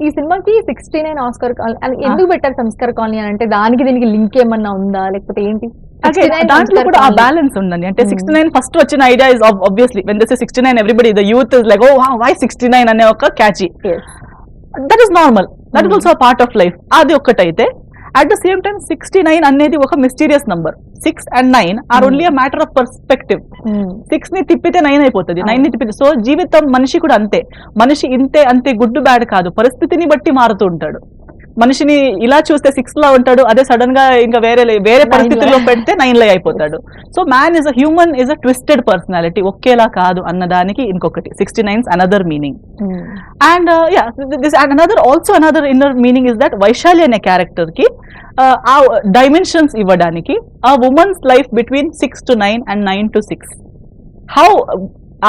ఈ సినిమాకి 69 ఆస్కార్ ఎందుకు పెట్టారు సంస్కార కాలనీ అని? అంటే దానికి దీనికి లింక్ ఏమన్నా ఉందా లేకపోతే ఏంటి? దాంట్లో కూడా ఆ బ్యాలెన్స్ ఉందండి. అంటే 69 ఫస్ట్ వచ్చిన idea is obviously when this 69 everybody the youth is like oh why 69 అనే ఒక catchy. That is normal, that is also part of life. అది ఒక్కటైతే అట్ ద సేమ్ టైమ్ 69 అనేది ఒక mysterious number. 6 and 9 are only a matter of perspective. 6 ని తిప్పితే 9 అయిపోతుంది, 9 ని తిప్పితే. సో జీవితం మనిషి కూడా అంతే. మనిషి ఇంతే అంతే గుడ్ బ్యాడ్ కాదు, పరిస్థితిని బట్టి మారుతూ ఉంటాడు. మనిషిని ఇలా చూస్తే 6 లా ఉంటాడు, అదే సడన్ గా ఇంకా వేరే పరిస్థితుల్లో పెడితే 9 లా అయిపోతాడు. So man is a human is a twisted personality, ఒకేలా కాదు అన్నదానికి ఇంకొకటి 69 another meaning. And another inner meaning is that Vaishali అనే క్యారెక్టర్ కి ఆ డైమెన్షన్స్ ఇవ్వడానికి ఆ women's life between 6 to 9 and 9 to 6 how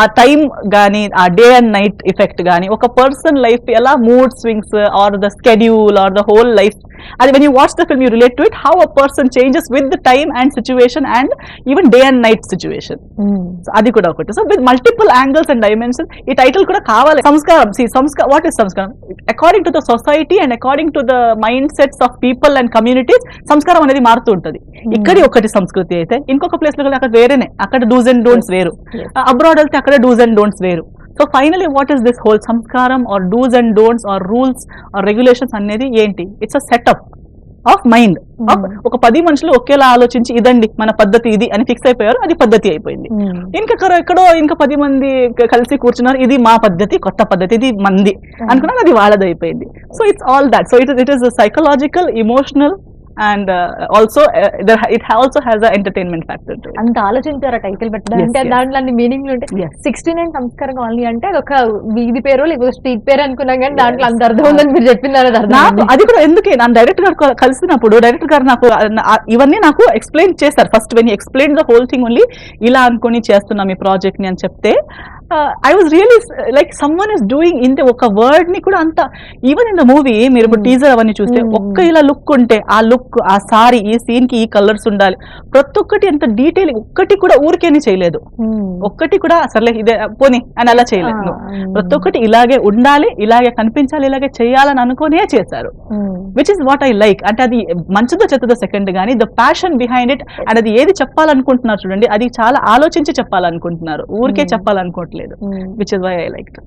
ఆ టైం గానీ ఆ డే అండ్ నైట్ ఎఫెక్ట్ గానీ ఒక పర్సన్ లైఫ్ ఎలా mood swings or the schedule or the whole life, అది when you watch the film you relate to it how a person changes with the time and situation and even day and night situation. అది కూడా ఒకటి. So with multiple angles and dimensions ఈ title కూడా కావాలి. సంస్కారం, what is సంస్కారం? According to the society and according to the mind sets of people and communities సంస్కారం అనేది మారుతూ ఉంటుంది. ఇక్కడి ఒకటి సంస్కృతి అయితే ఇంకొక ప్లేస్ లో అక్కడ వేరేనే, అక్కడ డూస్ అండ్ డోంట్స్ వేరు, అబ్రాడ్ వెళ్తే అక్కడ డూస్ అండ్ డోంట్స్ వేరు. So finally what is this whole సంస్కారం or dos and don'ts or rules or regulations అనేది ఏంటి? It's a setup of mind. ఒక 10 మనుషులు ఒకేలా ఆలోచించి ఇదండి మన పద్ధతి ఇది అని ఫిక్స్ అయిపోయారు, అది పద్ధతి అయిపోయింది. ఎక్కడో ఇంకా 10 మంది కలిసి కూర్చున్నారు, ఇది మా పద్ధతి, కొత్త పద్ధతి, ఇది మంది అనుకున్నారు, అది వాళ్ళది అయిపోయింది. So it's all that. So it is psychological, emotional and also it also has a entertainment factor to it. అంత ఆలోచించారా టైటిల్ పెట్టడం అంటే? దాంట్లో అన్ని మీనింగ్లు ఉంటాయి. 69 సంస్కార కాలనీ అంటే అది ఒక వీధి పేరు లేకపోతే స్ట్రీట్ పేరు అనుకున్నా కానీ దాంట్లో అంత అర్థం ఉందని మీరు చెప్పింది. అది కూడా ఎందుకే నన్ను డైరెక్టర్ గారు కలిసినప్పుడు డైరెక్టర్ గారు నాకు ఇవన్నీ నాకు ఎక్స్ప్లెయిన్ చేశారు. First when explain the whole thing only ఇలా అనుకుని చేస్తున్నాం ఈ ప్రాజెక్ట్ ని అని చెప్తే I was really like someone is doing ఇంతే ఒక వర్డ్ ని కూడా అంత. ఈవెన్ ఇన్ ద మూవీ మీరు ఇప్పుడు టీజర్ అవన్నీ చూస్తే ఒక్క ఇలా లుక్ ఉంటే ఆ లుక్, ఆ సారీ, ఈ సీన్ కి ఈ కలర్స్ ఉండాలి, ప్రతి ఒక్కటి ఎంత డీటెయిల్, ఒక్కటి కూడా ఊరికేని చేయలేదు, ఒక్కటి కూడా సర్లే ఇదే పోనీ అని అలా చేయలేదు. ప్రతి ఒక్కటి ఇలాగే ఉండాలి, ఇలాగే కనిపించాలి, ఇలాగే చేయాలని అనుకునే చేశారు. Which is what I like. అంటే అది మంచిదో చెత్తదో సెకండ్ గానీ the passion behind it and అది ఏది చెప్పాలనుకుంటున్నారు చూడండి, అది చాలా ఆలోచించి చెప్పాలనుకుంటున్నారు, ఊరికే చెప్పాలనుకోవట్లేదు. Which is why I liked it.